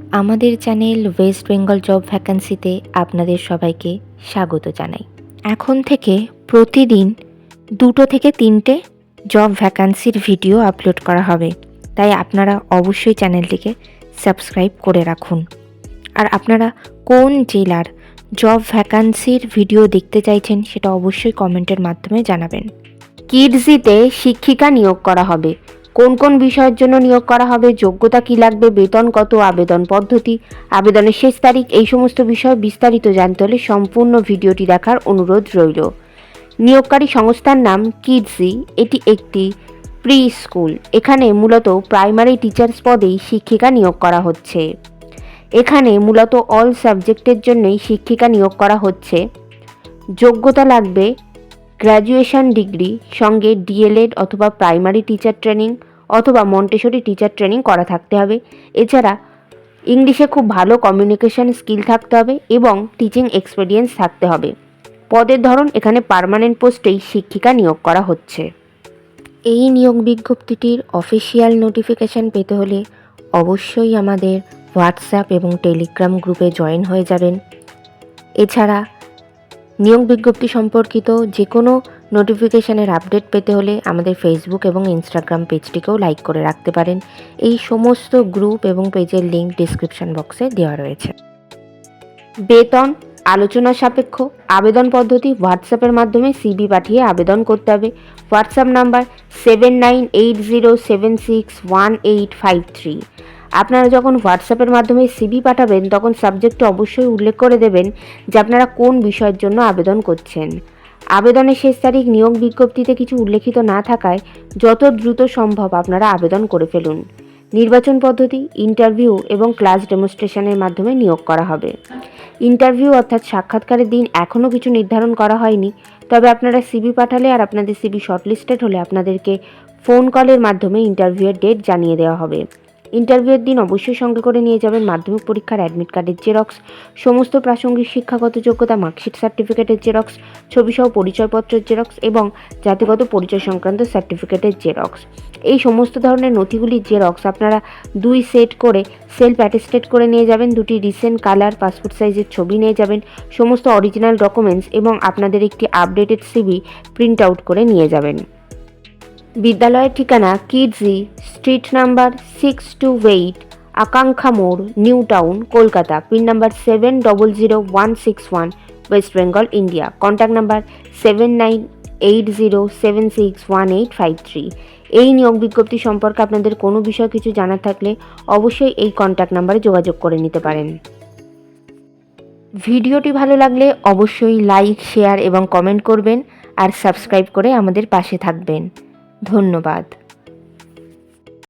আমাদের channel West Bengal job ভ্যাকান্সিতে আপনাদের সবাইকে স্বাগত জানাই। এখন থেকে প্রতিদিন 2 থেকে 3টে জব ভ্যাকান্সির ভিডিও আপলোড করা হবে, তাই আপনারা অবশ্যই চ্যানেলটিকে সাবস্ক্রাইব করে রাখুন। আর আপনারা কোন জেলার জব ভ্যাকান্সির ভিডিও দেখতে চাইছেন সেটা অবশ্যই কমেন্টের মাধ্যমে জানাবেন। কিডজিতে শিক্ষিকা নিয়োগ করা হবে। কোন কোন বিষয়ের জন্য নিয়োগ করা হবে, যোগ্যতা কী লাগবে, বেতন কত, আবেদন পদ্ধতি, আবেদনের শেষ তারিখ, এই সমস্ত বিষয় বিস্তারিত জানতে হলে সম্পূর্ণ ভিডিওটি দেখার অনুরোধ রইল। নিয়োগকারী সংস্থার নাম কিডজি। এটি একটি প্রি স্কুল। এখানে মূলত প্রাইমারি টিচার্স পদেই শিক্ষিকা নিয়োগ করা হচ্ছে। এখানে মূলত অল সাবজেক্টের জন্যই শিক্ষিকা নিয়োগ করা হচ্ছে। যোগ্যতা লাগবে গ্র্যাজুয়েশন ডিগ্রি, সঙ্গে ডিএলএড অথবা প্রাইমারি টিচার ট্রেনিং অথবা মন্টেসরি টিচার ট্রেনিং করা থাকতে হবে। এছাড়া ইংলিশে খুব ভালো কমিউনিকেশন স্কিল থাকতে হবে এবং টিচিং এক্সপিরিয়েন্স থাকতে হবে। পদের ধরন এখানে পার্মানেন্ট পোস্টেই শিক্ষিকা নিয়োগ করা হচ্ছে। এই নিয়োগ বিজ্ঞপ্তিটির অফিসিয়াল নোটিফিকেশান পেতে হলে অবশ্যই আমাদের হোয়াটসঅ্যাপ এবং টেলিগ্রাম গ্রুপে জয়েন হয়ে যাবেন। এছাড়া নিয়োগ বিজ্ঞপ্তি সম্পর্কিত যে কোনো নোটিফিকেশানের আপডেট পেতে হলে আমাদের ফেসবুক এবং ইনস্টাগ্রাম পেজটিকেও লাইক করে রাখতে পারেন। এই সমস্ত গ্রুপ এবং পেজের লিঙ্ক ডিসক্রিপশন বক্সে দেওয়া রয়েছে। বেতন আলোচনা সাপেক্ষ। আবেদন পদ্ধতি হোয়াটসঅ্যাপের মাধ্যমে সিভি পাঠিয়ে আবেদন করতে হবে। WhatsApp number 7980761853। আপনারা যখন হোয়াটসঅ্যাপের মাধ্যমে সিভি পাঠাবেন তখন সাবজেক্টে অবশ্যই উল্লেখ করে দেবেন যে আপনারা কোন বিষয়ের জন্য আবেদন করছেন। আবেদনের শেষ তারিখ নিয়োগ বিজ্ঞপ্তিতে কিছু উল্লেখিত না থাকায় যত দ্রুত সম্ভব আপনারা আবেদন করে ফেলুন। নির্বাচন পদ্ধতি ইন্টারভিউ এবং ক্লাস ডেমনস্ট্রেশনের মাধ্যমে নিয়োগ করা হবে। ইন্টারভিউ অর্থাৎ সাক্ষাৎকারের দিন এখনও কিছু নির্ধারণ করা হয়নি, তবে আপনারা সিভি পাঠালে আর আপনাদের সিভি শর্টলিস্টেড হলে আপনাদেরকে ফোন কলের মাধ্যমে ইন্টারভিউয়ের ডেট জানিয়ে দেওয়া হবে। ইন্টারভিউয়ের দিন অবশ্যই সঙ্গে করে নিয়ে যাবেন মাধ্যমিক পরীক্ষার অ্যাডমিট কার্ডের জেরক্স, সমস্ত প্রাসঙ্গিক শিক্ষাগত যোগ্যতা মার্কশিট সার্টিফিকেটের জেরক্স, ছবিসহ পরিচয়পত্রের জেরক্স এবং জাতিগত পরিচয় সংক্রান্ত সার্টিফিকেটের জেরক্স। এই সমস্ত ধরনের নথিগুলির জেরক্স আপনারা 2 সেট করে সেলফ অ্যাটেস্টেড করে নিয়ে যাবেন। 2টি রিসেন্ট কালার পাসপোর্ট সাইজের ছবি নিয়ে যাবেন, সমস্ত অরিজিনাল ডকুমেন্টস এবং আপনাদের একটি আপডেটেড সিভি প্রিন্ট আউট করে নিয়ে যাবেন। বিদ্যালয়ের ঠিকানা কিডজি, স্ট্রিট নাম্বার 628, আকাঙ্ক্ষা মোড়, new town, Kolkata. Pin number 700161, West Bengal, India. Contact number 7980761853। এই নিয়োগ বিজ্ঞপ্তি সম্পর্কে আপনাদের কোনো বিষয় কিছু জানার থাকলে অবশ্যই এই কন্ট্যাক্ট নাম্বারে যোগাযোগ করে নিতে পারেন। ভিডিওটি ভালো লাগলে অবশ্যই লাইক, শেয়ার এবং কমেন্ট করবেন আর সাবস্ক্রাইব করে আমাদের পাশে থাকবেন। ধন্যবাদ।